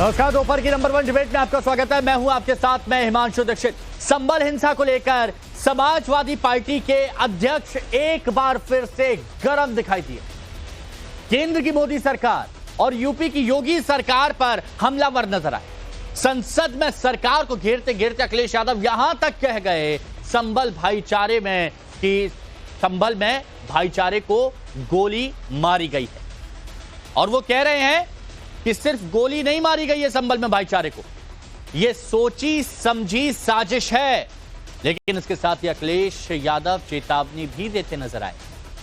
नमस्कार, दोपहर की नंबर 1 डिबेट में आपका स्वागत है। मैं हूं आपके साथ, मैं हिमांशु दीक्षित। संभल हिंसा को लेकर समाजवादी पार्टी के अध्यक्ष एक बार फिर से गर्म दिखाई दिए। केंद्र की मोदी सरकार और यूपी की योगी सरकार पर हमलावर नजर आए। संसद में सरकार को घेरते घेरते अखिलेश यादव यहां तक कह गए संभल में भाईचारे को गोली मारी गई है। और वो कह रहे हैं कि सिर्फ गोली नहीं मारी गई है संभल में भाईचारे को, यह सोची समझी साजिश है। लेकिन इसके साथ ही अखिलेश यादव चेतावनी भी देते नजर आए,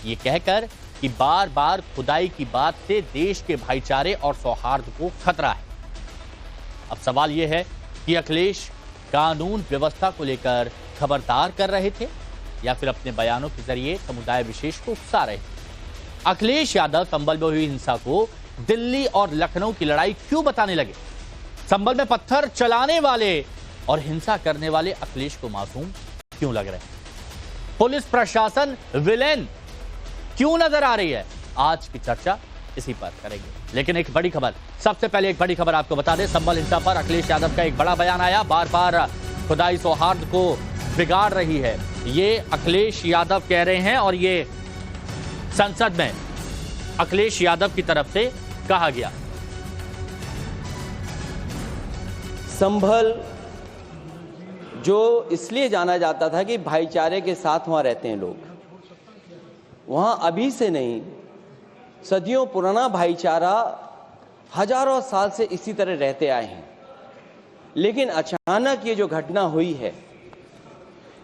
ये कहकर कि बार बार खुदाई की बात से देश के भाईचारे और सौहार्द को खतरा है। अब सवाल यह है कि अखिलेश कानून व्यवस्था को लेकर खबरदार कर रहे थे या फिर अपने बयानों के जरिए समुदाय विशेष को उकसा रहे थे। अखिलेश यादव संभल में हुई हिंसा को दिल्ली और लखनऊ की लड़ाई क्यों बताने लगे? संभल में पत्थर चलाने वाले और हिंसा करने वाले अखिलेश को मासूम क्यों लग रहे हैं? पुलिस प्रशासन विलेन क्यों नजर आ रही है? आज की चर्चा इसी पर करेंगे। लेकिन एक बड़ी खबर, सबसे पहले एक बड़ी खबर आपको बता दें। संभल हिंसा पर अखिलेश यादव का एक बड़ा बयान आया। बार बार खुदाई सौहार्द को बिगाड़ रही है, ये अखिलेश यादव कह रहे हैं और ये संसद में अखिलेश यादव की तरफ से कहा गया। संभल जो इसलिए जाना जाता था कि भाईचारे के साथ वहां रहते हैं लोग, वहां अभी से नहीं, सदियों पुराना भाईचारा हजारों साल से इसी तरह रहते आए हैं। लेकिन अचानक ये जो घटना हुई है,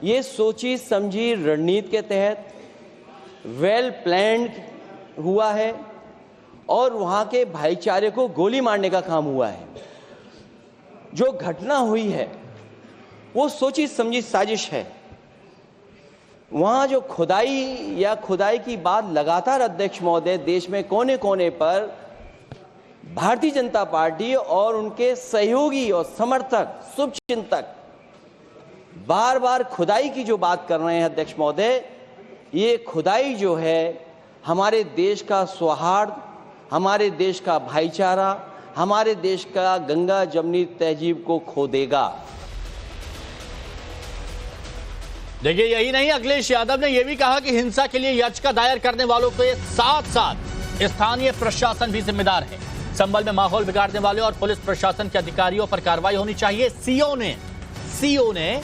ये सोची समझी रणनीति के तहत वेल प्लान्ड हुआ है और वहां के भाईचारे को गोली मारने का काम हुआ है। जो घटना हुई है वो सोची समझी साजिश है। वहां जो खुदाई की बात लगातार अध्यक्ष महोदय देश में कोने कोने पर भारतीय जनता पार्टी और उनके सहयोगी और समर्थक शुभचिंतक बार बार खुदाई की जो बात कर रहे हैं अध्यक्ष महोदय, ये खुदाई जो है हमारे देश का सौहार्द, हमारे देश का भाईचारा, हमारे देश का गंगा जमनी तहजीब को खो देगा। देखिए, यही नहीं, अखिलेश यादव ने यह भी कहा कि हिंसा के लिए याचिका दायर करने वालों के साथ साथ स्थानीय प्रशासन भी जिम्मेदार है। संभल में माहौल बिगाड़ने वाले और पुलिस प्रशासन के अधिकारियों पर कार्रवाई होनी चाहिए। सीओ ने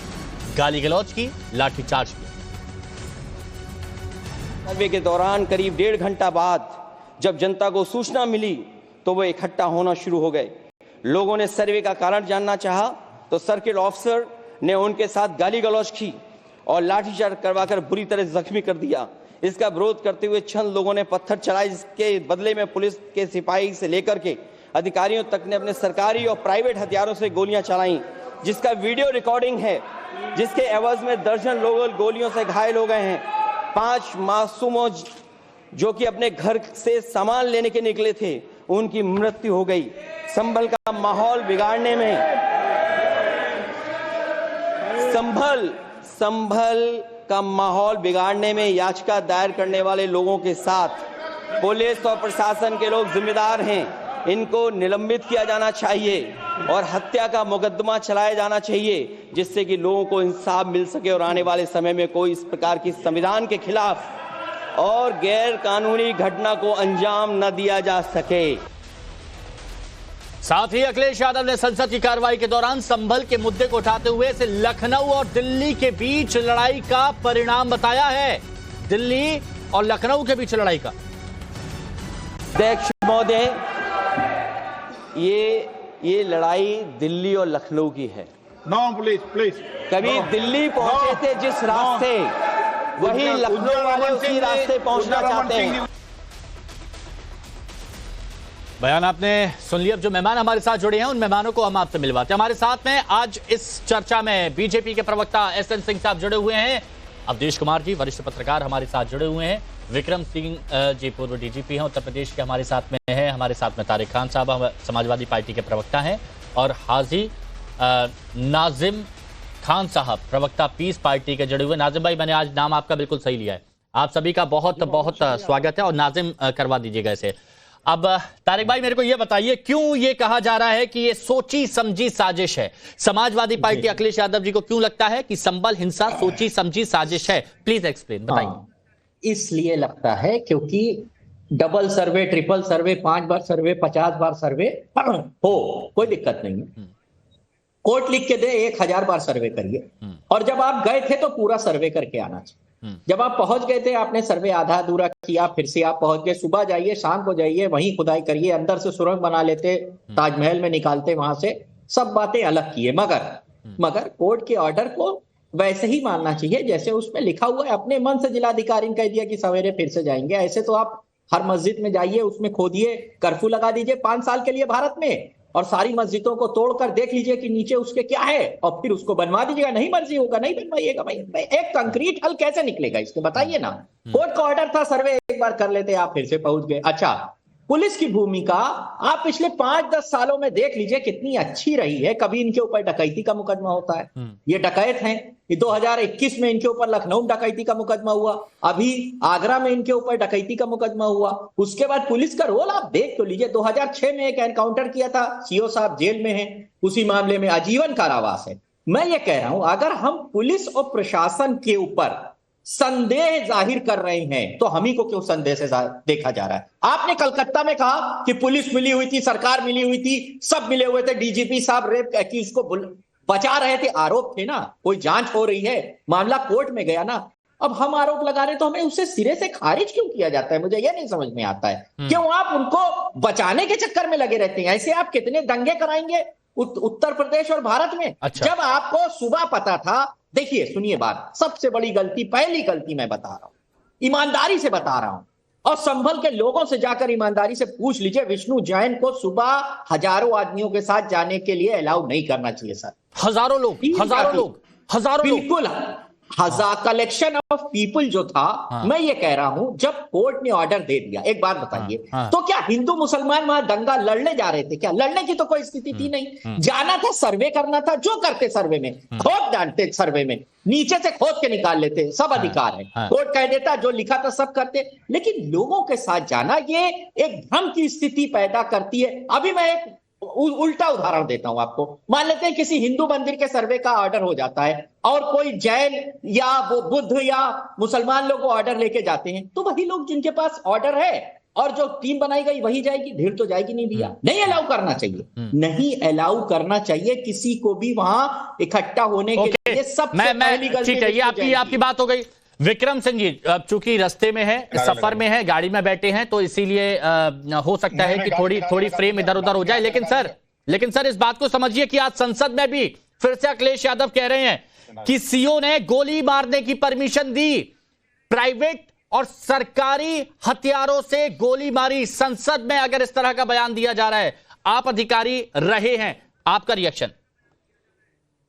गाली गलौज की, लाठीचार्ज किया। सर्वे के दौरान करीब 1.5 घंटा बाद जब जनता को सूचना मिली तो वो इकट्ठा होना शुरू हो गए। लोगों ने सर्वे का कारण जानना चाहा तो सर्किल ऑफिसर ने उनके साथ गाली गलौज की और लाठीचार्ज करवाकर बुरी तरह जख्मी कर दिया। इसका विरोध करते हुए चंद लोगों ने पत्थर चलाए, जिसके बदले में पुलिस के सिपाही से लेकर के अधिकारियों तक ने अपने सरकारी और प्राइवेट हथियारों से गोलियां चलाई, जिसका वीडियो रिकॉर्डिंग है, जिसके एवज में दर्जन लोग गोलियों से घायल हो गए हैं। 5 मासूमों जो कि अपने घर से सामान लेने के निकले थे, उनकी मृत्यु हो गई। संभल का माहौल बिगाड़ने में संभल का माहौल बिगाड़ने में याचिका दायर करने वाले लोगों के साथ पुलिस और प्रशासन के लोग जिम्मेदार हैं। इनको निलंबित किया जाना चाहिए और हत्या का मुकदमा चलाया जाना चाहिए, जिससे कि लोगों को इंसाफ मिल सके और आने वाले समय में कोई इस प्रकार की संविधान के खिलाफ और गैर कानूनी घटना को अंजाम न दिया जा सके। साथ ही अखिलेश यादव ने संसद की कार्रवाई के दौरान संभल के मुद्दे को उठाते हुए इसे लखनऊ और दिल्ली के बीच लड़ाई का परिणाम बताया है। दिल्ली और लखनऊ के बीच लड़ाई का। अध्यक्ष महोदय, ये लड़ाई दिल्ली और लखनऊ की है। No please. कभी दिल्ली पहुंचे थे जिस रास्ते, वही लखनऊ वाले उसी रास्ते पहुंचना चाहते हैं। बयान आपने सुन लिया। जो मेहमान हमारे साथ जुड़े हैं उन मेहमानों को हम आपसे मिलवाते हैं। हमारे साथ में आज इस चर्चा में बीजेपी के प्रवक्ता एसएन सिंह साहब जुड़े हुए हैं, अवधेश कुमार जी वरिष्ठ पत्रकार हमारे साथ जुड़े हुए हैं, विक्रम सिंह जी पूर्व डीजीपी हैं उत्तर प्रदेश के हमारे साथ में हैं, हमारे साथ में तारिक खान साहब समाजवादी पार्टी के प्रवक्ता हैं, और हाजी नाजिम खान साहब प्रवक्ता पीस पार्टी के जुड़े हुए। नाजिम भाई, मैंने आज नाम आपका बिल्कुल सही लिया है। आप सभी का बहुत बहुत स्वागत है और नाजिम करवा दीजिएगा इसे। अब तारिक भाई मेरे को यह बताइए, क्यों ये कहा जा रहा है कि ये सोची समझी साजिश है? समाजवादी पार्टी अखिलेश यादव जी को क्यों लगता है कि संभल हिंसा सोची समझी साजिश है? प्लीज एक्सप्लेन, बताइए। इसलिए लगता है क्योंकि डबल सर्वे, ट्रिपल सर्वे, 5 बार सर्वे, 50 बार सर्वे हो, कोई दिक्कत नहीं है। कोर्ट लिख के दे 1000 बार सर्वे करिए, और जब आप गए थे तो पूरा सर्वे करके आना चाहिए। जब आप पहुंच गए थे, आपने सर्वे आधा अधूरा किया, फिर से आप पहुंच गए, सुबह जाइए, शाम को जाइए, वहीं खुदाई करिए, अंदर से सुरंग बना लेते, ताजमहल में निकालते, वहां से सब बातें अलग किए। मगर कोर्ट के ऑर्डर को वैसे ही मानना चाहिए जैसे उसमें लिखा हुआ है। अपने मन से जिलाधिकारी ने कह दिया कि सवेरे फिर से जाएंगे, ऐसे तो आप हर मस्जिद में जाइए, उसमें खोदिए, कर्फ्यू लगा दीजिए 5 साल के लिए भारत में, और सारी मस्जिदों को तोड़कर देख लीजिए कि नीचे उसके क्या है, और फिर उसको बनवा दीजिएगा। नहीं मर्जी होगा नहीं बनवाइएगा। भाई एक कंक्रीट हल कैसे निकलेगा इसके, बताइए ना। कोर्ट का ऑर्डर था, सर्वे एक बार कर लेते, आप फिर से पहुंच गए। अच्छा, पुलिस की भूमिका आप पिछले 5-10 सालों में देख लीजिए कितनी अच्छी रही है। कभी इनके ऊपर डकैती का मुकदमा होता है, ये डकैत हैं। 2021 में इनके ऊपर लखनऊ डकैती का मुकदमा हुआ, अभी आगरा में इनके ऊपर डकैती का मुकदमा हुआ। उसके बाद पुलिस का रोल आप देख तो लीजिए। 2006 में एक एनकाउंटर किया था, सीओ साहब जेल में हैं, उसी मामले में आजीवन कारावास है। मैं ये कह रहा हूं, अगर हम पुलिस और प्रशासन के ऊपर संदेह जाहिर कर रहे हैं तो हम ही को क्यों संदेह से देखा जा रहा है? आपने कलकत्ता में कहा कि पुलिस मिली हुई थी, सरकार मिली हुई थी, सब मिले हुए थे, डीजीपी साहब रेप एक्यूज को बचा रहे थे, आरोप थे ना, कोई जांच हो रही है, मामला कोर्ट में गया ना। अब हम आरोप लगा रहे तो हमें उससे सिरे से खारिज क्यों किया जाता है? मुझे यह नहीं समझ में आता है। क्यों आप उनको बचाने के चक्कर में लगे रहते हैं? ऐसे आप कितने दंगे कराएंगे उत्तर प्रदेश और भारत में। अच्छा। जब आपको सुबह पता था, देखिए सुनिए बात, सबसे बड़ी गलती, पहली गलती मैं बता रहा हूं, ईमानदारी से बता रहा हूं, और संभल के लोगों से जाकर ईमानदारी से पूछ लीजिए, विष्णु जैन को सुबह हजारों आदमियों के साथ जाने के लिए अलाउ नहीं करना चाहिए सर। हजारों लोग बिल्कुल कलेक्शन ऑफ पीपल जो था। हाँ। मैं ये कह रहा हूं, जब कोर्ट ने ऑर्डर दे दिया, एक बात बताइए, तो क्या हिंदू मुसलमान वहां दंगा लड़ने जा रहे थे? क्या लड़ने की तो कोई स्थिति थी नहीं। जाना था, सर्वे करना था, जो करते सर्वे में, खोद डालते सर्वे में, नीचे से खोद के निकाल लेते, सब अधिकार है। कोर्ट कह देता जो लिखा था सब करते, लेकिन लोगों के साथ जाना ये एक भ्रम की स्थिति पैदा करती है। अभी मैं एक उल्टा उदाहरण देता हूं आपको। मान लेते हैं किसी हिंदू मंदिर के सर्वे का ऑर्डर हो जाता है, और कोई जैन या वो बुद्ध या मुसलमान लोग ऑर्डर लेके जाते हैं, तो वही लोग जिनके पास ऑर्डर है और जो टीम बनाई गई वही जाएगी, भीड़ तो जाएगी नहीं भैया। नहीं अलाउ करना चाहिए, नहीं अलाउ करना चाहिए किसी को भी वहां इकट्ठा होने के लिए। सबसे पहली गलती, ठीक है, ये आपकी बात हो गई। विक्रम सिंह जी, चूंकि रास्ते में है, सफर में है, गाड़ी में बैठे हैं, तो इसीलिए हो सकता है कि थोड़ी फ्रेम इधर उधर हो जाए। लेकिन सर इस बात को समझिए कि आज संसद में भी फिर से अखिलेश यादव कह रहे हैं कि सीओ ने गोली मारने की परमिशन दी, प्राइवेट और सरकारी हथियारों से गोली मारी। संसद में अगर इस तरह का बयान दिया जा रहा है, आप अधिकारी रहे हैं, आपका रिएक्शन?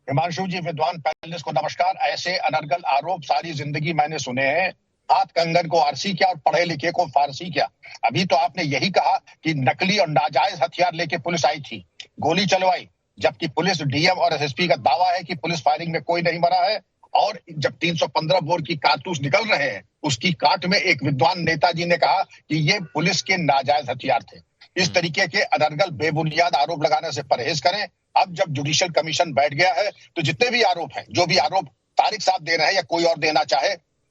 हिमांशु जी, विद्वान पैनलिस्ट को नमस्कार। ऐसे अनर्गल आरोप सारी जिंदगी मैंने सुने हैं। हाथ कंगन को आरसी क्या और पढ़े लिखे को फारसी क्या। अभी तो आपने यही कहा कि नकली और नाजायज हथियार लेके पुलिस आई थी, गोली चलवाई, जबकि पुलिस डीएम और एसएसपी का दावा है कि पुलिस फायरिंग में कोई नहीं मरा है। और जब 315 बोर की कारतूस निकल रहे हैं, उसकी काट में एक विद्वान नेताजी ने कहा कि ये पुलिस के नाजायज हथियार थे। इस तरीके के अनर्गल बेबुनियाद आरोप लगाने से परहेज करें। अब जब जुडिशियल कमीशन बैठ गया है, तो जितने भी आरोप हैं, जो भी आरोप तारिक साहब दे रहे हैं या कोई और देना चाहे,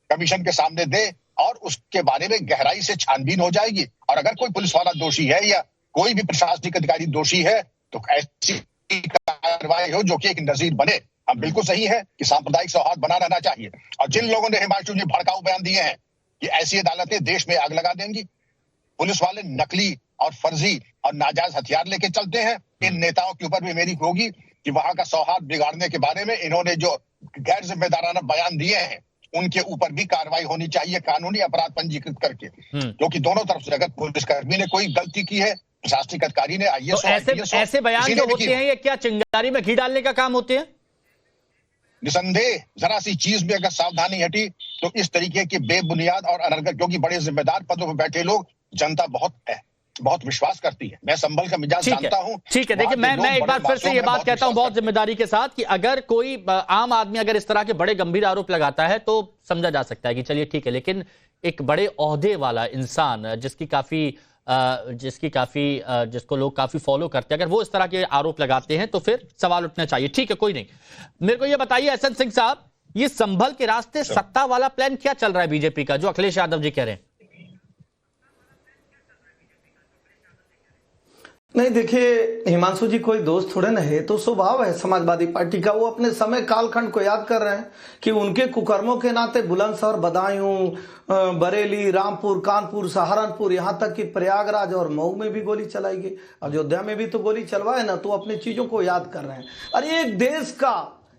कमीशन के सामने दे, और उसके बारे में गहराई से छानबीन हो जाएगी। और अगर कोई पुलिस वाला दोषी है या कोई भी प्रशासनिक अधिकारी दोषी है, तो ऐसी कार्रवाई हो जो कि एक नजीर बने। हम बिल्कुल सही है कि सांप्रदायिक सौहार्द बना रहना चाहिए। और जिन लोगों ने हिमांशु जी भड़काऊ बयान दिए हैं कि ऐसी अदालतें देश में आग लगा देंगी, पुलिस वाले नकली और फर्जी और नाजायज हथियार लेके चलते हैं, इन नेताओं के ऊपर भी मेरी होगी कि वहां का सौहार्द बिगाड़ने के बारे में इन्होंने जो गैर जिम्मेदाराना बयान दिए हैं, उनके ऊपर भी कार्रवाई होनी चाहिए, कानूनी अपराध पंजीकृत करके। क्योंकि दोनों तरफ से, अगर पुलिसकर्मी ने कोई गलती की है, प्रशासनिक अधिकारी ने, तो ऐसे बयान जो होते हैं, ये क्या चिंगारी में घी डालने का काम होते हैं? निसंदेह जरा सी चीज में अगर सावधानी हटी तो इस तरीके के बेबुनियाद और अनर्गल, क्योंकि बड़े जिम्मेदार पदों पर बैठे लोग, जनता बहुत विश्वास करती है। मैं संभल का मिजाज जानता हूं। ठीक है, देखिए मैं एक बार फिर से ये बात कहता हूं बहुत जिम्मेदारी के साथ कि अगर कोई आम आदमी अगर इस तरह के बड़े गंभीर आरोप लगाता है तो समझा जा सकता है कि चलिए ठीक है, लेकिन एक बड़े ओहदे वाला इंसान जिसकी काफी जिसकी काफी जिसको लोग काफी फॉलो करते हैं, अगर वो इस तरह के आरोप लगाते हैं तो फिर सवाल उठना चाहिए। ठीक है, कोई नहीं। मेरे को ये बताइए एहसन सिंह साहब, ये संभल के रास्ते सत्ता वाला प्लान क्या चल रहा है बीजेपी का, जो अखिलेश यादव जी कह रहे हैं? नहीं देखिए हिमांशु जी, कोई दोस्त थोड़े ना है, तो स्वभाव है समाजवादी पार्टी का। वो अपने समय कालखंड को याद कर रहे हैं कि उनके कुकर्मों के नाते बुलंदशहर, बदायूं, बरेली, रामपुर, कानपुर, सहारनपुर, यहाँ तक कि प्रयागराज और मऊ में भी गोली चलाई गई, अयोध्या में भी तो गोली चलवाए ना। तो अपनी चीजों को याद कर रहे हैं। अरे एक देश का,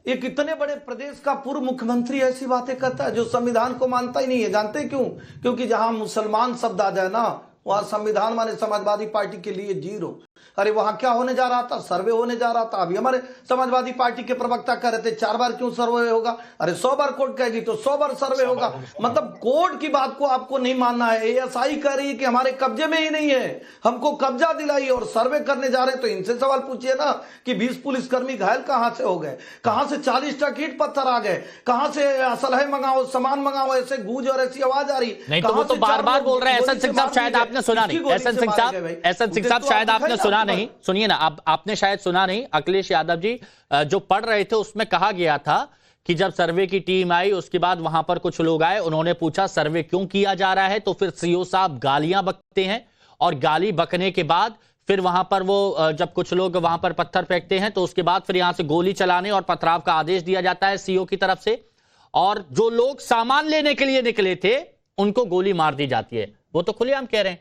एक इतने बड़े प्रदेश का पूर्व मुख्यमंत्री ऐसी बातें करता है जो संविधान को मानता ही नहीं है। जानते क्यों? क्योंकि जहां मुसलमान शब्द आ जाए ना, वहां संविधान माने समाजवादी पार्टी के लिए 0। अरे वहां क्या होने जा रहा था? सर्वे होने जा रहा था। अभी हमारे समाजवादी पार्टी के प्रवक्ता कह रहे थे 4 बार क्यों सर्वे होगा? अरे 100 बार कोर्ट कहेगी तो 100 बार सर्वे होगा। मतलब कोर्ट की बात को आपको नहीं मानना है। एएसआई कह रही है कि हमारे कब्जे में ही नहीं है, हमको कब्जा दिलाई और सर्वे करने जा रहे। तो इनसे सवाल पूछिए ना कि 20 पुलिसकर्मी घायल कहां से हो गए, कहां से 40 ट्रक ईंट पत्थर आ गए, कहां से असलहे मंगाओ, सामान मंगाओ, ऐसे गूंज और ऐसी आवाज आ रही। नहीं तो वो तो बार बार बोल रहे हैं एहसन सिंह साहब, शायद आपने सुना नहीं। एहसन सिंह साहब शायद आपने सुना नहीं। सुनिए ना, आपने शायद सुना नहीं। अखिलेश यादव जी जो पढ़ रहे थे उसमें कहा गया था कि जब सर्वे की टीम आई उसके बाद वहां पर कुछ लोग आए, उन्होंने पूछा सर्वे क्यों किया जा रहा है, तो फिर सीओ साहब गालियां बकते हैं और गाली बकने के बाद फिर वहां पर वो जब कुछ लोग वहां पर पत्थर फेंकते हैं तो उसके बाद फिर यहां से गोली चलाने और पथराव का आदेश दिया जाता है सीओ की तरफ से, और जो लोग सामान लेने के लिए निकले थे उनको गोली मार दी जाती है। वो तो खुलेआम कह रहे हैं।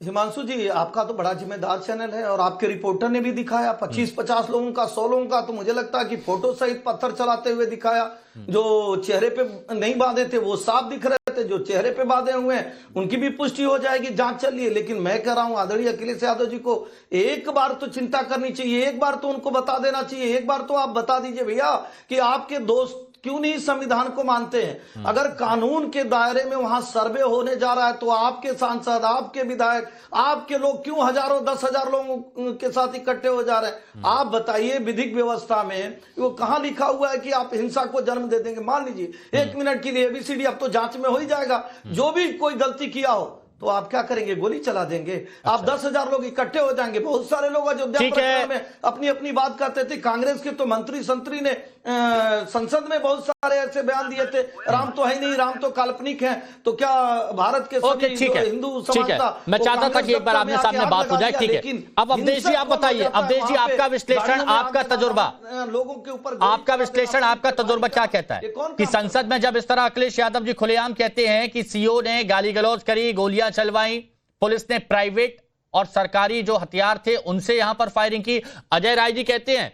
हिमांशु जी, आपका तो बड़ा जिम्मेदार चैनल है और आपके रिपोर्टर ने भी दिखाया 25-50 लोगों का, 100 लोगों का, तो मुझे लगता है कि फोटो सहित पत्थर चलाते हुए दिखाया। जो चेहरे पे नहीं बांधे थे वो साफ दिख रहे थे, जो चेहरे पे बांधे हुए हैं उनकी भी पुष्टि हो जाएगी, जांच चल रही है। लेकिन मैं कह रहा हूं आदरणीय अखिलेश यादव जी को एक बार तो चिंता करनी चाहिए, एक बार तो उनको बता देना चाहिए, एक बार तो आप बता दीजिए भैया कि आपके दोस्त क्यों नहीं संविधान को मानते हैं। अगर कानून के दायरे में वहां सर्वे होने जा रहा है तो आपके सांसद, आपके विधायक, आपके लोग क्यों हजारों 10,000 लोगों के साथ इकट्ठे हो जा रहे हैं? आप बताइए विधिक व्यवस्था में वो कहां लिखा हुआ है कि आप हिंसा को जन्म दे देंगे? मान लीजिए 1 मिनट के लिए ABCD अब तो जांच में हो ही जाएगा, जो भी कोई गलती किया हो तो आप क्या करेंगे? गोली चला देंगे। आप 10,000 लोग इकट्ठे हो जाएंगे। बहुत सारे लोग अयोध्या में अपनी अपनी बात करते थे। कांग्रेस के तो मंत्री संतरी ने संसद में बहुत सारे ऐसे बयान दिए थे, राम तो है नहीं, राम तो काल्पनिक है, तो क्या भारत के सभी हिंदू समाज? मैं चाहता था कि एक बार आपने सामने बात हो जाए। ठीक है, अब अवधेश जी आप बताइए, अवधेश जी आपका विश्लेषण, आपका तजुर्बा, लोगों के ऊपर आपका विश्लेषण, आपका तजुर्बा क्या कहता है कि संसद में जब इस तरह अखिलेश यादव जी खुलेआम कहते हैं कि सीओ ने गाली गलौज करी, गोलियां चलवाई, पुलिस ने प्राइवेट और सरकारी जो हथियार थे उनसे यहां पर फायरिंग की, अजय राय जी कहते हैं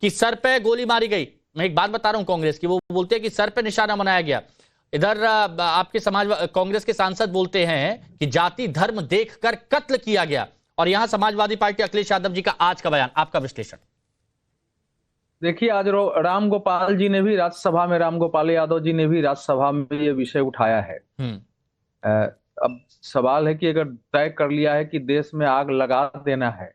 कि सर पे गोली मारी गई। मैं एक बात बता रहा हूं कांग्रेस की, वो बोलते हैं कि सर पे निशाना बनाया गया। इधर आपके कांग्रेस के सांसद बोलते हैं कि जाति धर्म देखकर कत्ल किया गया, और यहां समाजवादी पार्टी अखिलेश यादव जी का आज का बयान, आपका विश्लेषण। देखिए, आज राम गोपाल जी ने भी राज्यसभा में, राम गोपाल यादव जी ने भी राज्यसभा में ये विषय उठाया है। अब सवाल है कि अगर तय कर लिया है कि देश में आग लगा देना है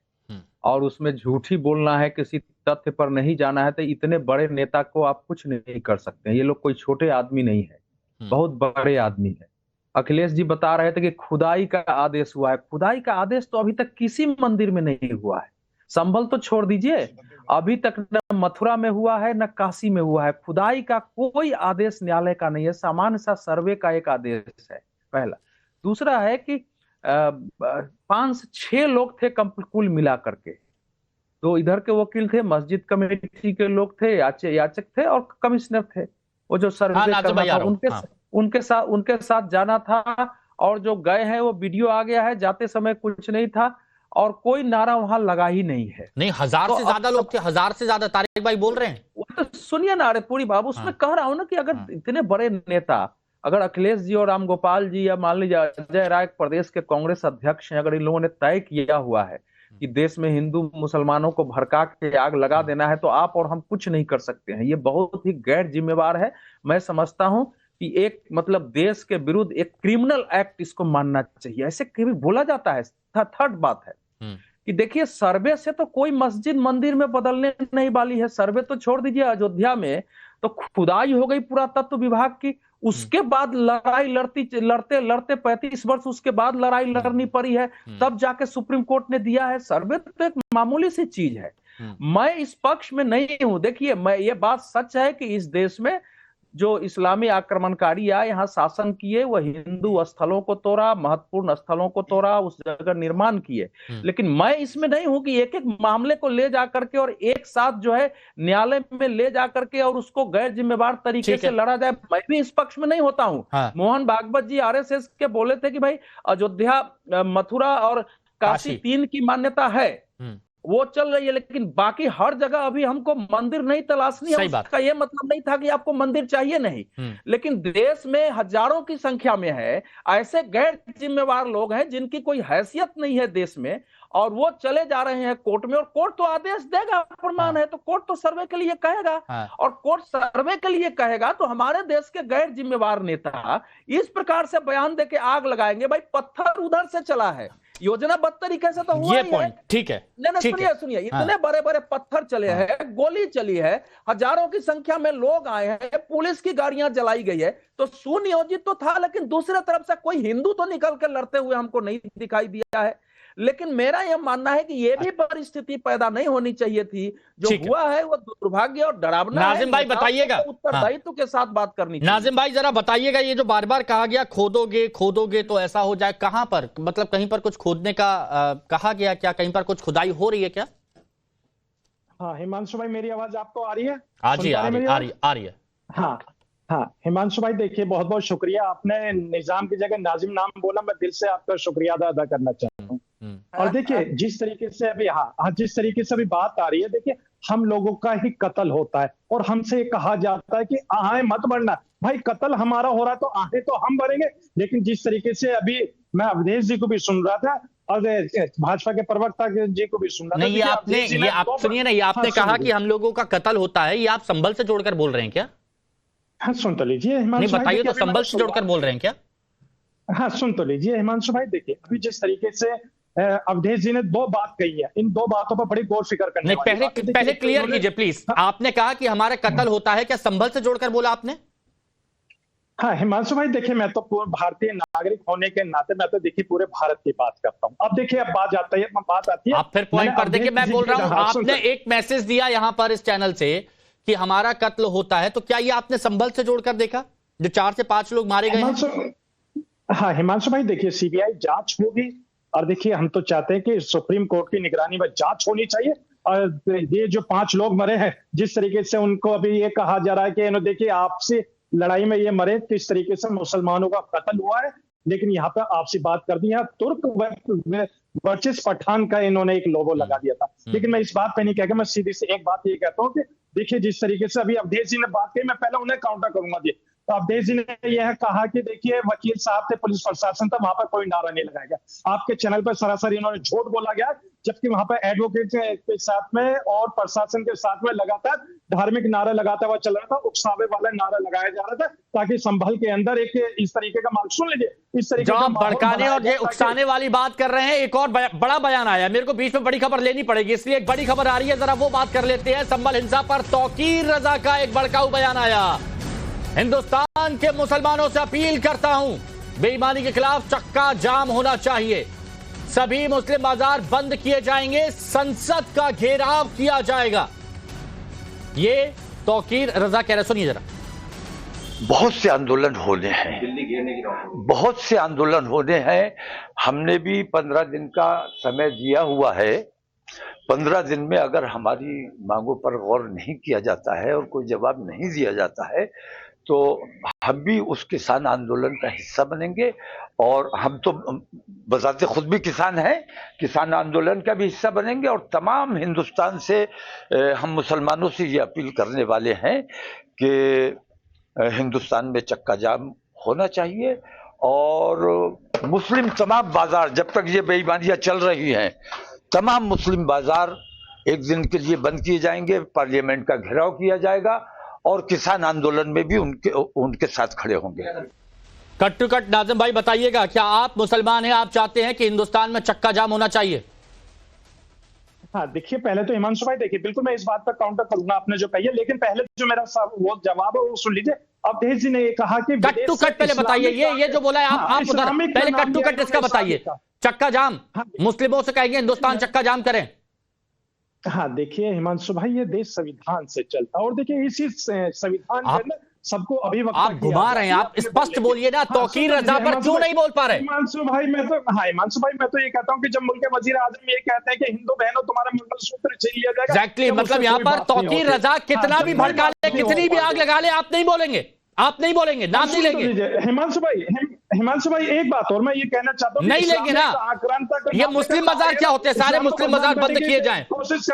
और उसमें झूठी बोलना है, किसी तथ्य पर नहीं जाना है, तो इतने बड़े नेता को आप कुछ नहीं कर सकते। ये लोग कोई छोटे आदमी नहीं है, बहुत बड़े आदमी है। अखिलेश जी बता रहे थे कि खुदाई का आदेश हुआ है। खुदाई का आदेश तो अभी तक किसी मंदिर में नहीं हुआ है। संभल तो छोड़ दीजिए, अभी तक न मथुरा में हुआ है न काशी में हुआ है। खुदाई का कोई आदेश न्यायालय का नहीं है, सामान्य सा सर्वे का एक आदेश है, पहला। दूसरा है कि 5 से 6 लोग थे कुल मिला करके। तो इधर के वकील थे, मस्जिद कमेटी के लोग थे, याचक थे और कमिश्नर थे। वो जो सर्वे करना था उनके साथ जाना था, और जो गए हैं वो वीडियो आ गया है, जाते समय कुछ नहीं था और कोई नारा वहां लगा ही नहीं है। नहीं, 1000 से ज्यादा लोग थे, 1000 से ज्यादा। तारिक भाई बोल रहे हैं, तो सुनिए ना, अरे पूरी बाबू, उसमें कह रहा हूं ना कि अगर इतने बड़े नेता, अगर अखिलेश जी और राम गोपाल जी या मान लीजिए अजय राय प्रदेश के कांग्रेस अध्यक्ष हैं, अगर इन लोगों ने तय किया हुआ है कि देश में हिंदू मुसलमानों को भड़का के आग लगा देना है, तो आप और हम कुछ नहीं कर सकते हैं। ये बहुत ही गैर जिम्मेवार है। मैं समझता हूं कि एक मतलब देश के विरुद्ध एक क्रिमिनल एक्ट इसको मानना चाहिए। ऐसे कभी बोला जाता है। थर्ड बात है कि देखिए, सर्वे से तो कोई मस्जिद मंदिर में बदलने नहीं वाली है। सर्वे तो छोड़ दीजिए, अयोध्या में तो खुदाई हो गई पुरातत्व विभाग की, उसके बाद लड़ाई लड़ते लड़ते 35 वर्ष उसके बाद लड़ाई लड़नी पड़ी है, तब जाके सुप्रीम कोर्ट ने दिया है। सर्वे तो एक मामूली सी चीज है। मैं इस पक्ष में नहीं हूं। देखिए, मैं ये बात सच है कि इस देश में जो इस्लामी आक्रमणकारी आए, यहाँ शासन किए, वह हिंदू स्थलों को तोड़ा, महत्वपूर्ण स्थलों को तोड़ा, उस जगह निर्माण किए। लेकिन मैं इसमें नहीं हूं कि एक एक मामले को ले जाकर के और एक साथ जो है न्यायालय में ले जाकर के और उसको गैर जिम्मेवार तरीके से लड़ा जाए। मैं भी इस पक्ष में नहीं होता हूं। हाँ। मोहन भागवत जी आरएसएस के बोले थे कि भाई अयोध्या, मथुरा और काशी 3 की मान्यता है, वो चल रही है, लेकिन बाकी हर जगह अभी हमको मंदिर नहीं तलाशनी है। उसका ये मतलब नहीं था कि आपको मंदिर चाहिए नहीं, लेकिन देश में हजारों की संख्या में है ऐसे गैर जिम्मेवार लोग हैं जिनकी कोई हैसियत नहीं है देश में, और वो चले जा रहे हैं कोर्ट में, और कोर्ट तो आदेश देगा, प्रमाण है, तो कोर्ट तो सर्वे के लिए कहेगा। और कोर्ट सर्वे के लिए कहेगा तो हमारे देश के गैर जिम्मेवार नेता इस प्रकार से बयान देके आग लगाएंगे। भाई पत्थर उधर से चला है, योजनाबद्ध तरीके से तो हुआ ये ही पॉइंट है। ठीक है। नहीं, सुनिए, इतने बड़े बड़े पत्थर चले हैं, गोली चली है, हजारों की संख्या में लोग आए हैं, पुलिस की गाड़ियां जलाई गई है, तो सुनियोजित तो था। लेकिन दूसरे तरफ से कोई हिंदू तो निकल कर लड़ते हुए हमको नहीं दिखाई दिया है। लेकिन मेरा यह मानना है कि यह भी परिस्थिति पैदा नहीं होनी चाहिए थी। जो हुआ है वो दुर्भाग्य और डरावना है। नाजिम भाई बताइएगा, उत्तरदायित्व के साथ बात करनी चाहिए। नाजिम भाई जरा बताइएगा, ये जो बार बार कहा गया खोदोगे तो ऐसा हो जाए, कहां पर, मतलब कहीं पर कुछ खोदने का कहा गया क्या? कहीं पर कुछ खुदाई हो रही है क्या? हाँ हिमांशु भाई, मेरी आवाज आपको आ रही है? आ रही है। हाँ हिमांशु भाई, देखिए बहुत बहुत शुक्रिया, आपने निजाम की जगह नाजिम नाम बोला, मैं दिल से आपका शुक्रिया अदा करना चाहता हूँ। और देखिए जिस तरीके से अभी जिस तरीके से अभी बात आ रही है, देखिए हम लोगों का ही कत्ल होता है और हमसे कहा जाता है कि आहें मत बढ़ना। भाई कत्ल हमारा हो रहा है तो आहें तो हम बढ़ेंगे। लेकिन जिस तरीके से अभी मैं अवधेश जी को भी सुन रहा था और भाजपा के प्रवक्ता जी को भी सुन रहा था। नहीं, सुनिए ना, ये आपने कहा कि हम लोगों का कत्ल होता है, ये आप संभल से जोड़कर बोल रहे हैं क्या? हाँ सुन तो लीजिए हिमांशु भाई, बताइए तो, संभल से जोड़कर बोल रहे हैं क्या? हाँ सुन तो लीजिए हिमांशु भाई, देखिए अभी जिस तरीके से अवधेश जी ने 2 बात कही है, इन 2 बातों पर बड़ी गौर फिक्र करने वाली पहले क्लियर कीजिए प्लीज। आपने कहा कि हमारा कत्ल होता है, क्या संभल से जोड़कर बोला आपने? हाँ हिमांशु भाई, देखिए मैं तो पूर्ण भारतीय नागरिक होने के नाते मैं तो देखिए पूरे भारत की बात करता हूँ। अब देखिए अब बात आती है आप फिर पॉइंट पर देखिए, मैं बोल रहा हूँ आपने एक मैसेज दिया यहाँ पर इस चैनल से कि हमारा कत्ल होता है, तो क्या ये आपने संभल से जोड़कर देखा जो 4 से 5 लोग मारे गए हैं? हाँ हिमांशु भाई, देखिए सीबीआई जांच होगी और देखिए हम तो चाहते हैं कि सुप्रीम कोर्ट की निगरानी में जांच होनी चाहिए। और ये जो 5 लोग मरे हैं, जिस तरीके से उनको अभी ये कहा जा रहा है कि देखिए आपसी लड़ाई में ये मरे, किस तरीके से मुसलमानों का कत्ल हुआ है। लेकिन यहाँ पे आपसी बात कर दी, यहाँ तुर्क वर्सेस पठान का इन्होंने एक लोगो लगा दिया था। लेकिन मैं इस बात पे नहीं कहकर, मैं सीधी से एक बात ये कहता हूँ कि देखिए जिस तरीके से अभी अवधेश जी ने बात कही, मैं पहले उन्हें काउंटर करूंगा जी। तो अवधेश जी ने यह कहा कि देखिए वकील साहब थे, पुलिस प्रशासन था, वहां पर कोई नारा नहीं लगाया गया। आपके चैनल पर सरासर इन्होंने झूठ बोला गया, जबकि वहां पर एडवोकेट के साथ में और प्रशासन के साथ में लगातार धार्मिक नारा लगाता हुआ चल रहा था, उकसावे वाला नारा लगाया जा रहा था, ताकि संभल के अंदर एक इस तरीके का माहौल, सुन लीजिए, इस तरीके का भड़काने और ये उकसाने वाली बात कर रहे हैं। एक और बड़ा बयान आया, मेरे को बीच में बड़ी खबर लेनी पड़ेगी, इसलिए एक बड़ी खबर आ रही है, जरा वो बात कर लेते हैं। संभल हिंसा पर तौकीर रजा का एक भड़काऊ बयान आया। हिंदुस्तान के मुसलमानों से अपील करता हूं, बेईमानी के खिलाफ चक्का जाम होना चाहिए, सभी मुस्लिम बाजार बंद किए जाएंगे, संसद का घेराव किया जाएगा। ये तौकीर रजा कह रहे, सुनिए जरा। बहुत से आंदोलन होने हैं, बहुत से आंदोलन होने हैं। हमने भी 15 दिन का समय दिया हुआ है। 15 दिन में अगर हमारी मांगों पर गौर नहीं किया जाता है और कोई जवाब नहीं दिया जाता है, तो हम भी उस किसान आंदोलन का हिस्सा बनेंगे। और हम तो बजाते खुद भी किसान हैं, किसान आंदोलन का भी हिस्सा बनेंगे। और तमाम हिंदुस्तान से हम मुसलमानों से ये अपील करने वाले हैं कि हिंदुस्तान में चक्का जाम होना चाहिए। और मुस्लिम तमाम बाजार, जब तक ये बेईमानियां चल रही हैं, तमाम मुस्लिम बाजार एक दिन के लिए बंद किए जाएंगे, पार्लियामेंट का घेराव किया जाएगा और किसान आंदोलन में भी उनके साथ खड़े होंगे। कट टू कट नाजिम भाई बताइएगा, क्या आप मुसलमान हैं, आप चाहते हैं कि हिंदुस्तान में चक्का जाम होना चाहिए? हाँ देखिए, पहले तो हिमांशु भाई देखिए, बिल्कुल मैं इस बात पर काउंटर करूंगा आपने जो कही है, लेकिन पहले जो मेरा वो जवाब है वो सुन लीजिए। अवधेश जी ने ये कहा कि कट टू कट पहले बताइए, ये जो बोला है आप उधर पहले कट टू कट इसका बताइए। चक्का जाम, मुस्लिमों से कहेंगे हिंदुस्तान चक्का जाम करें। हाँ देखिए हिमांशु भाई, ये देश संविधान से चलता है और देखिए इसी संविधान के अंदर सबको अभिव्यक्ति आप घुमा रहे हैं, आप स्पष्ट बोलिए ना। तौकीर रजा पर क्यों नहीं बोल पा रहे? हिमांशु भाई हिमांशु भाई मैं तो ये कहता हूँ कि जब मुल्क के वजीर आजम ये कहते हैं कि हिंदू बहनों तुम्हारा मंगलसूत्र छीन लिया जाएगा, एग्जैक्टली, मतलब यहाँ पर तौकीर रजा कितना भी भड़का ले, कितनी भी आग लगा ले, आप नहीं बोलेंगे, आप नहीं बोलेंगे, नाम नहीं लेंगे। हिमांशु भाई एक बात और मैं ये कहना चाहता हूँ, नहीं लेंगे ना। ये मुस्लिम बाजार क्या होते हैं? सारे मुस्लिम बाजार बंद किए जाएं,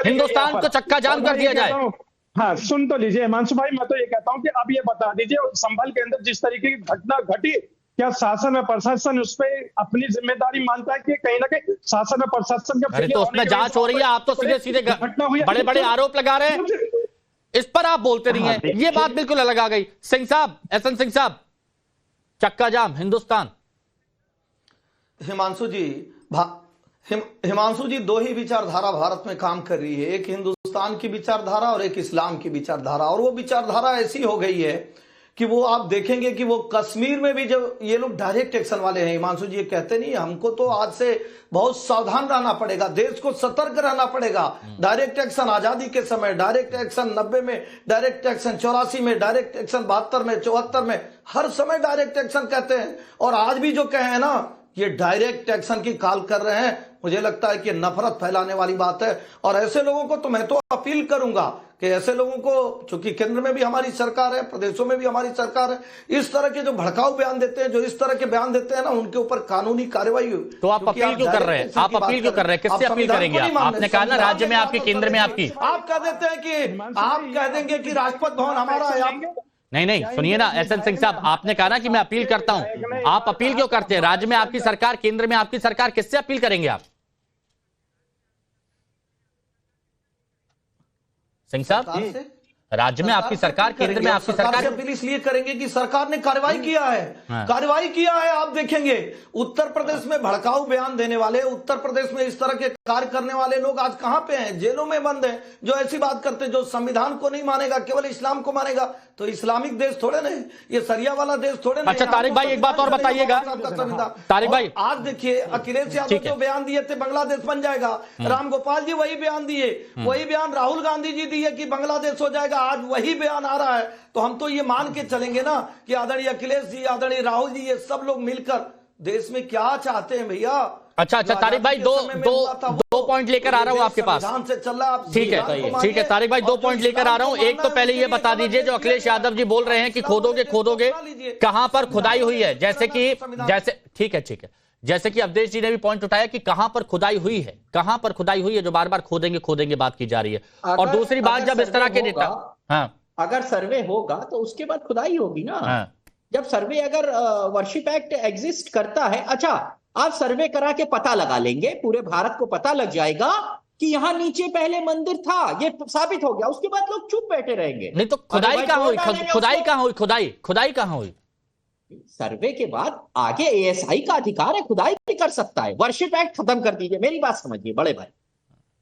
हिंदुस्तान को चक्का जाम कर दिया जाए। हाँ सुन तो लीजिए हिमांशु भाई, मैं तो ये कहता हूँ कि अब ये बता दीजिए, संभल के अंदर जिस तरीके की घटना घटी, क्या शासन और प्रशासन उस पर अपनी जिम्मेदारी मानता है कि कहीं ना कहीं शासन और प्रशासन के तो उसमें जांच हो रही है? आप तो सीधे सीधे बड़े बड़े आरोप लगा रहे हैं, इस पर आप बोलते नहीं है। ये बात बिल्कुल अलग आ गई। सिंह साहब, एसएन सिंह साहब, चक्का जाम हिंदुस्तान। हिमांशु जी दो ही विचारधारा भारत में काम कर रही है, एक हिंदुस्तान की विचारधारा और एक इस्लाम की विचारधारा। और वो विचारधारा ऐसी हो गई है कि वो आप देखेंगे कि वो कश्मीर में भी जब ये लोग डायरेक्ट एक्शन वाले हैं, हिमांशु जी ये कहते नहीं, हमको तो आज से बहुत सावधान रहना पड़ेगा, देश को सतर्क रहना पड़ेगा। डायरेक्ट एक्शन आजादी के समय, डायरेक्ट एक्शन 90 में, डायरेक्ट एक्शन 84 में, डायरेक्ट एक्शन 72 में, 74 में, हर समय डायरेक्ट एक्शन कहते हैं। और आज भी जो कहे हैं ना, ये डायरेक्ट एक्शन की कॉल कर रहे हैं। मुझे लगता है कि नफरत फैलाने वाली बात है। और ऐसे लोगों को तो मैं तो अपील करूंगा कि ऐसे लोगों को, चूंकि केंद्र में भी हमारी सरकार है, प्रदेशों में भी हमारी सरकार है, इस तरह के जो भड़काऊ बयान देते हैं, जो इस तरह के बयान देते हैं ना, उनके ऊपर कानूनी कार्रवाई हो। तो आप अपील क्यों कर रहे हैं? आप अपील क्यों कर रहे हैं? किससे अपील करेंगे आप? आपने कहा ना राज्य में आपकी, केंद्र में आपकी। आप कह देते हैं कि आप कह देंगे कि राजपथ भवन हमारा है। नहीं, सुनिए ना एसएन सिंह साहब, आपने कहा ना कि मैं अपील करता हूं। आप अपील क्यों करते हैं? राज्य में आपकी सरकार, केंद्र में आपकी सरकार, किससे अपील करेंगे आप? सिंह साहब, राज्य में आपकी सरकार, केंद्र में आपकी सरकार, अपील इसलिए करेंगे कि सरकार ने कार्रवाई किया है, कार्रवाई किया है। आप देखेंगे उत्तर प्रदेश में भड़काऊ बयान देने वाले, उत्तर प्रदेश में इस तरह के कार्य करने वाले लोग आज कहां पे हैं? जेलों में बंद हैं। जो ऐसी बात करते, जो संविधान को नहीं मानेगा, केवल इस्लाम को मानेगा, तो इस्लामिक देश थोड़े नहीं, ये सरिया वाला देश थोड़े नहीं। अच्छा तारिक भाई, एक बात और बताइएगा तारिक भाई, आज देखिए अखिलेश यादव जो बयान दिए थे बांग्लादेश बन जाएगा, राम गोपाल जी वही बयान दिए, वही बयान राहुल गांधी जी दिए कि बांग्लादेश हो जाएगा, आज वही बयान आ रहा है। तो हम तो ये मान के चलेंगे ना कि आदरणीय अखिलेश जी, आदरणीय राहुल जी, ये सब लोग मिलकर देश में क्या चाहते हैं भैया। अच्छा तारिक भाई, दो पॉइंट लेकर आ रहा हूं आपके पास। ठीक है तारिक भाई, 2 पॉइंट लेकर आ रहा हूं। एक तो पहले ये बता दीजिए, जो अखिलेश यादव जी बोल रहे हैं कि खोदोगे, कहां पर खुदाई हुई है? जैसे ठीक है, जैसे कि अवधेश जी ने भी पॉइंट उठाया कि कहां पर खुदाई हुई है, कहां पर खुदाई हुई है, जो बार बार खोदेंगे बात की जा रही है। और दूसरी बात, जब इस तरह के नेता, हाँ, अगर सर्वे होगा तो उसके बाद खुदाई होगी ना। हाँ। जब सर्वे, अगर वर्शिप एक्ट एग्जिस्ट करता है, अच्छा आप सर्वे करा के पता लगा लेंगे, पूरे भारत को पता लग जाएगा कि यहाँ नीचे पहले मंदिर था, ये साबित हो गया, उसके बाद लोग चुप बैठे रहेंगे। नहीं तो खुदाई कहां हुई? खुदाई कहां हुई? सर्वे के बाद आगे एएसआई का अधिकार है, खुदाई भी कर सकता है। वर्शिप एक्ट खत्म कर दीजिए। मेरी बात समझिए बड़े भाई,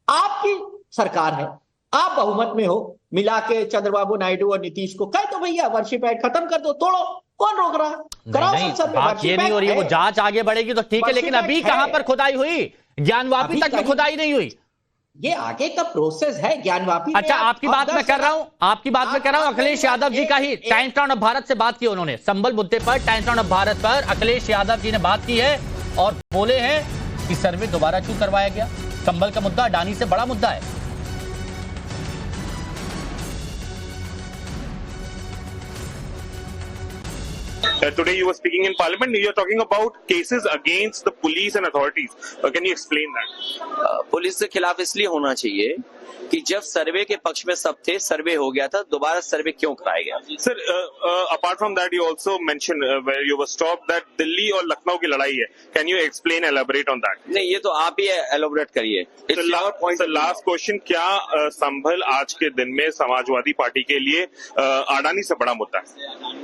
आपकी सरकार है, आप बहुमत में हो, मिला के चंद्रबाबू नायडू और नीतीश को कह दो भैया वर्शिप एक्ट खत्म कर दो, तोड़ो, कौन रोक रहा है? बात ये नहीं हो रही है, वो जांच आगे बढ़ेगी तो ठीक है, लेकिन अभी कहां पर खुदाई हुई? ज्ञानवापी तक में खुदाई नहीं हुई। ये आगे का प्रोसेस है ज्ञानवापी। अच्छा, आपकी बात मैं कर रहा हूं, अखिलेश यादव जी का ही टाइम्स टाउन ऑफ भारत से बात की उन्होंने, संबल मुद्दे पर, टाइम्स टाउन ऑफ भारत पर अखिलेश यादव जी ने बात की है और बोले हैं कि सर्वे दोबारा क्यों करवाया गया। संबल का मुद्दा अडानी से बड़ा मुद्दा है। Today you were speaking in Parliament. You are talking about cases against the police and authorities. Can you explain that? Police के खिलाफ इसलिए होना चाहिए कि जब सर्वे के पक्ष में सब थे, सर्वे हो गया था, दोबारा सर्वे क्यों कराया गया? Sir, apart from that, you also mentioned where you were stopped that Delhi और लखनऊ की लड़ाई है. Can you explain, elaborate on that? नहीं, ये तो आप ही elaborate करिए. Last question, क्या संभल आज के दिन में समाजवादी पार्टी के लिए अडानी से बड़ा मुद्दा है?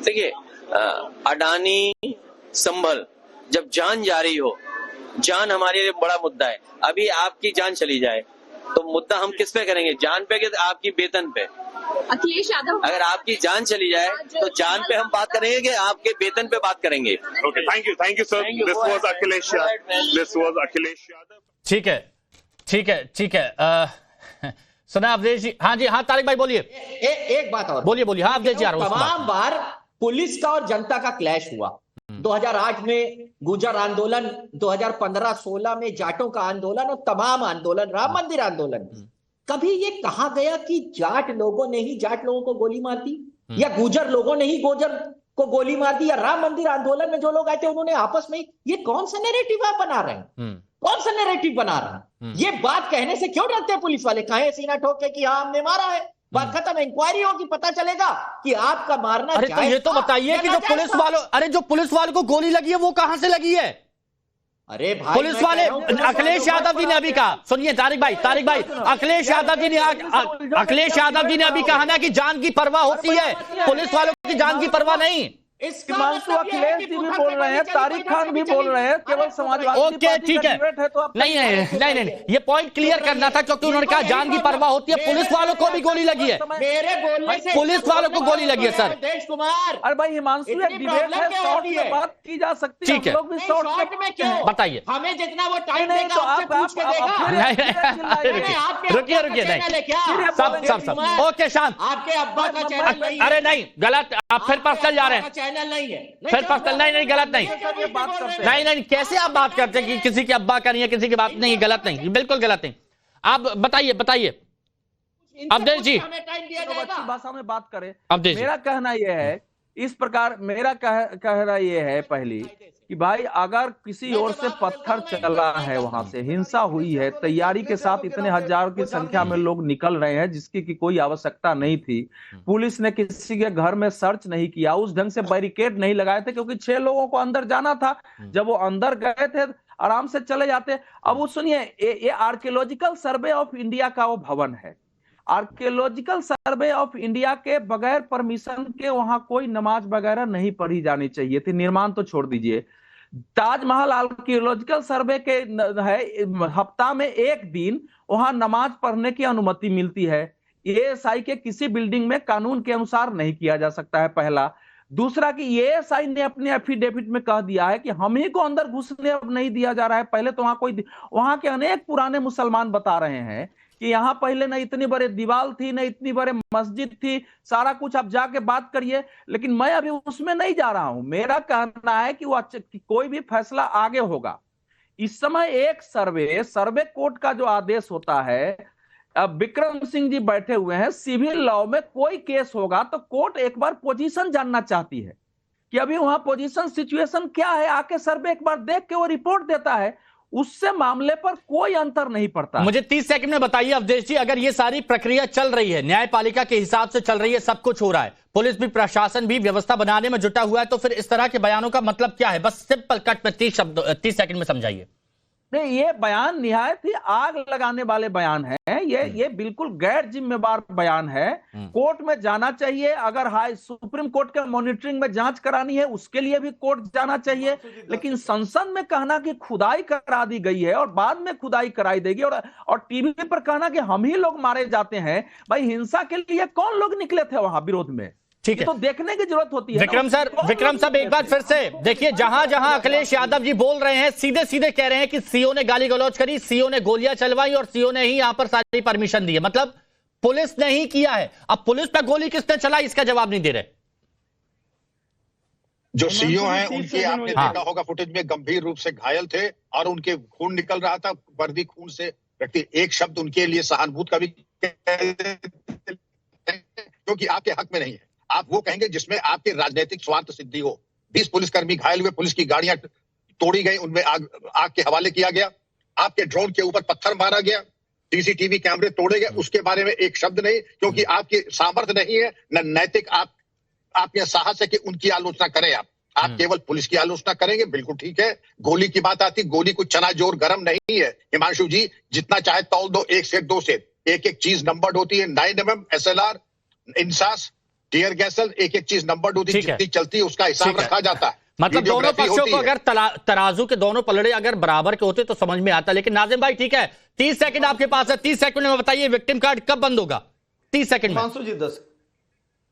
देखिए, अडानी, संभल, जब जान जा रही हो, जान हमारे लिए बड़ा मुद्दा है। अभी आपकी जान चली जाए तो मुद्दा हम किस पे करेंगे, जान पे कि आपकी वेतन पे? अखिलेश यादव, अगर आपकी जान चली जाए तो जान पे हम बात करेंगे कि आपके वेतन पे बात करेंगे? Okay, thank you sir. This was Akhilesh Yadav. ठीक है। सुना अवधेश जी? हाँ जी, हाँ तारिक भाई बोलिए। एक बात और बोलिए। हाँ अवधेश जी आ रहा हूं। तमाम बार पुलिस का और जनता का क्लैश हुआ। 2008 में गुर्जर आंदोलन, 2015-16 में जाटों का आंदोलन और तमाम आंदोलन, राम मंदिर आंदोलन। कभी ये कहा गया कि जाट लोगों ने ही जाट लोगों को गोली मार दी, या गुर्जर लोगों ने ही गुर्जर को गोली मार दी, या राम मंदिर आंदोलन में जो लोग आए थे उन्होंने आपस में? ये कौन सा नैरेटिव आप बना रहे हैं? कौन सा नैरेटिव बना रहे हैं? ये बात कहने से क्यों डरते हैं पुलिस वाले? कहें सीना ठोक के कि हाँ हमने मारा है, बात खत्म, इंक्वायरी होगी, पता चलेगा कि आपका मारना। अरे तो ये तो बताइए कि जो पुलिस वालों को गोली लगी है वो कहां से लगी है? अरे भाई, पुलिस वाले, अखिलेश यादव जी ने अभी कहा, सुनिए तारिक भाई, अखिलेश यादव जी ने अभी कहा ना कि जान की परवाह होती है, पुलिस वालों की जान की परवाह नहीं। हिमांशु अखिलेश जी भी बोल रहे हैं, तारिक खान भी बोल रहे हैं, केवल समाजवादी ओके ठीक है। नहीं, ये पॉइंट क्लियर करना था क्योंकि उन्होंने कहा जान की परवाह होती है, पुलिस वालों को भी गोली लगी है। मेरे बोलने से पुलिस वालों को गोली लगी है सर। देश कुमार, अरे भाई हिमांशु, एक डिबेट है, शॉर्ट में बात की जा सकती है, ठीक है। हम लोग भी शॉर्ट में क्यों बताइए। हमें जितना वो टाइम नहीं, देगा तो आपसे पूछ के देगा। रुकिए सब ओके शांत। आपके अब्बा का चैनल नहीं है। अरे नहीं, गलत, आप फिर पर्सनल जा रहे हैं। चैनल नहीं है, फिर पर्सनल, नहीं गलत नहीं, नहीं कैसे आप बात करते हैं कि किसी के अब्बा का नहीं है, किसी की बात नहीं, गलत नहीं, बिल्कुल गलत नहीं। आप बताइए अवधेश जी, अच्छी भाषा में बात करें। अवधेश जी, मेरा कहना यह है इस प्रकार, मेरा कहना यह है पहली कि भाई अगर किसी ओर से पत्थर चला है, वहां से हिंसा हुई है, तैयारी के साथ इतने हजारों की संख्या में लोग निकल रहे हैं जिसकी की कोई आवश्यकता नहीं थी, पुलिस ने किसी के घर में सर्च नहीं किया, उस ढंग से बैरिकेड नहीं लगाए थे क्योंकि 6 लोगों को अंदर जाना था, जब वो अंदर गए थे आराम से चले जाते। अब वो सुनिए, ये आर्कियोलॉजिकल सर्वे ऑफ इंडिया का वो भवन है, आर्कियोलॉजिकल सर्वे ऑफ इंडिया के बगैर परमिशन के वहां कोई नमाज वगैरह नहीं पढ़ी जानी चाहिए थी, निर्माण तो छोड़ दीजिए। ताजमहल आर्कियोलॉजिकल सर्वे के है, हफ्ता में 1 दिन वहां नमाज पढ़ने की अनुमति मिलती है, एएसआई के किसी बिल्डिंग में कानून के अनुसार नहीं किया जा सकता है, पहला। दूसरा कि एएसआई ने अपने एफिडेविट में कह दिया है कि हम ही को अंदर घुसने अब नहीं दिया जा रहा है। पहले तो वहां के अनेक पुराने मुसलमान बता रहे हैं कि यहाँ पहले न इतनी बड़े दीवार थी, न इतनी बड़े मस्जिद थी, सारा कुछ आप जाके बात करिए, लेकिन मैं अभी उसमें नहीं जा रहा हूं। मेरा कहना है कि कोई भी फैसला आगे होगा। इस समय एक सर्वे कोर्ट का जो आदेश होता है, अब विक्रम सिंह जी बैठे हुए हैं, सिविल लॉ में कोई केस होगा तो कोर्ट एक बार पोजीशन जानना चाहती है कि अभी वहां पोजीशन सिचुएशन क्या है, आके सर्वे एक बार देख के वो रिपोर्ट देता है, उससे मामले पर कोई अंतर नहीं पड़ता। मुझे 30 सेकंड में बताइए अवधेश जी, अगर ये सारी प्रक्रिया चल रही है, न्यायपालिका के हिसाब से चल रही है, सब कुछ हो रहा है, पुलिस भी, प्रशासन भी व्यवस्था बनाने में जुटा हुआ है, तो फिर इस तरह के बयानों का मतलब क्या है? बस सिंपल कट में 30 सेकंड में समझाइए। नहीं, ये बयान निहायत ही आग लगाने वाले बयान हैं, ये बिल्कुल गैर जिम्मेवार बयान है। कोर्ट में जाना चाहिए, अगर सुप्रीम कोर्ट के मॉनिटरिंग में जांच करानी है उसके लिए भी कोर्ट जाना चाहिए, लेकिन संसद में कहना कि खुदाई करा दी गई है और बाद में खुदाई कराई देगी, और टीवी पर कहना कि हम ही लोग मारे जाते हैं, भाई हिंसा के लिए कौन लोग निकले थे वहां विरोध में? ठीक है, तो देखने की जरूरत होती है। विक्रम सर एक बार फिर से देखिए, जहां अखिलेश यादव जी बोल रहे हैं, सीधे कह रहे हैं कि सीओ ने गाली गलौज करी, सीओ ने गोलियां चलवाई और सीओ ने ही यहां पर सारी परमिशन दी है, मतलब पुलिस ने ही किया है। अब पुलिस पर गोली किसने चलाई, इसका जवाब नहीं दे रहे। जो सीओ हैं उनके आपने देखा होगा फुटेज में, गंभीर रूप से घायल थे और उनके खून निकल रहा था, वर्दी खून से व्यक्ति, एक शब्द उनके लिए सहानुभूति का भी, क्योंकि आपके हक में नहीं है। आप वो कहेंगे जिसमें आपके राजनीतिक स्वार्थ सिद्धि हो। 20 पुलिसकर्मी घायल हुए, पुलिस की गाड़ियां तोड़ी गई, उनमें आग के हवाले किया गया, आपके ड्रोन के ऊपर पत्थर मारा गया, सीसीटीवी कैमरे तोड़े गए, उसके बारे में एक शब्द नहीं, क्योंकि आपकी सामर्थ्य नहीं है, न नैतिक आपके साहस है कि उनकी आलोचना करें। आप केवल पुलिस की आलोचना करेंगे, बिल्कुल ठीक है। गोली की बात आती, गोली कुछ चना जोर गरम नहीं है हिमांशु जी, जितना चाहे तौल दो, 1 से 2 से, एक चीज नंबर्ड होती है, 9mm SLR, इंसास, टीयर गैसल, एक चीज नंबर होती है, जितनी चलती है उसका हिसाब रखा जाता है। मतलब दोनों वीडियोग्राफी पक्षों होती को है। अगर तराजू के दोनों पलड़े अगर बराबर के होते तो समझ में आता, लेकिन नाजिम भाई ठीक है, 30 सेकंड आपके पास है, 30 सेकंड में बताइए विक्टिम कार्ड कब बंद होगा? 30 सेकंड में। हिमांशु जी 10।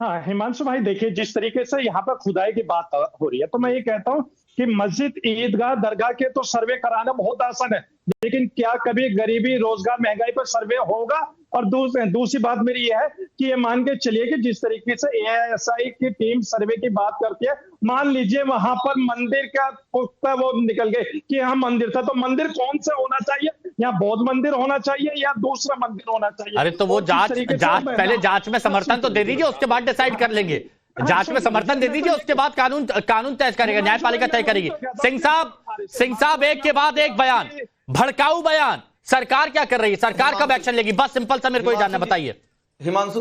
हाँ हिमांशु भाई देखिए, जिस तरीके से यहाँ पर खुदाई की बात हो रही है, तो मैं ये कहता हूँ कि मस्जिद, ईदगाह, दरगाह के तो सर्वे कराना बहुत आसान है, लेकिन क्या कभी गरीबी, रोजगार, महंगाई पर सर्वे होगा? और दूसरी बात मेरी ये है कि ये मान के चलिए कि जिस तरीके से ASI की टीम सर्वे की बात करती है, मान लीजिए वहां पर मंदिर का पुख्ता वो निकल गए कि यहाँ मंदिर था, तो मंदिर कौन से होना चाहिए? यहाँ बौद्ध मंदिर होना चाहिए या दूसरा मंदिर होना चाहिए? अरे तो वो जांच पहले जांच में समर्थन तो दे दीजिए, उसके बाद डिसाइड कर लेंगे। जांच में समर्थन दे दीजिए, उसके बाद कानून तय करेगा, न्यायपालिका तय करेगी। सिंह साहब एक के बाद एक बयान, भड़काऊ बयान, सरकार क्या कर रही है, सरकार कब एक्शन लेगी? बस सिंपल सा मेरे को जानना बताइए। हिमांशु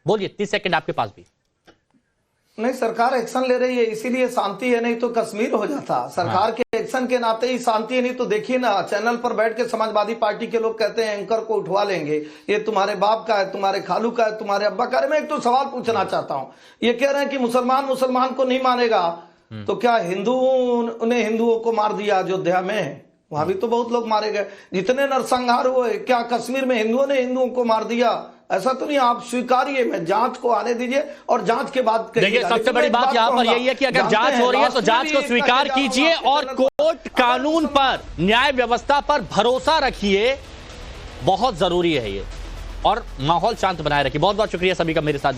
बोलिए, 30 सेकंड आपके पास भी। नहीं, सरकार एक्शन ले रही है इसीलिए शांति है, नहीं तो कश्मीर हो जाता। सरकार के एक्शन के नाते ही शांति है, नहीं तो देखिए ना, चैनल पर बैठ के समाजवादी पार्टी के लोग कहते हैं एंकर को उठवा लेंगे, ये तुम्हारे बाप का है, तुम्हारे खालू का है, तुम्हारे अब्बा का है। मैं एक तो सवाल पूछना चाहता हूँ, ये कह रहे हैं कि मुसलमान को नहीं मानेगा, तो क्या उन्हें हिंदुओं को मार दिया अयोध्या में? वहां भी तो बहुत लोग मारे गए, जितने नरसंहार हुए, क्या कश्मीर में हिंदुओं ने हिंदुओं को मार दिया? ऐसा तो नहीं, आप स्वीकारिए, मैं जांच को आने दीजिए और जांच के बाद देखिए, सबसे बड़ी बात यहां पर यही है कि अगर जांच हो रही है तो जांच को स्वीकार कीजिए और कोर्ट कानून पर, न्याय व्यवस्था पर भरोसा रखिए, बहुत जरूरी है ये, और माहौल शांत बनाए रखिए। बहुत बहुत शुक्रिया सभी का मेरे साथ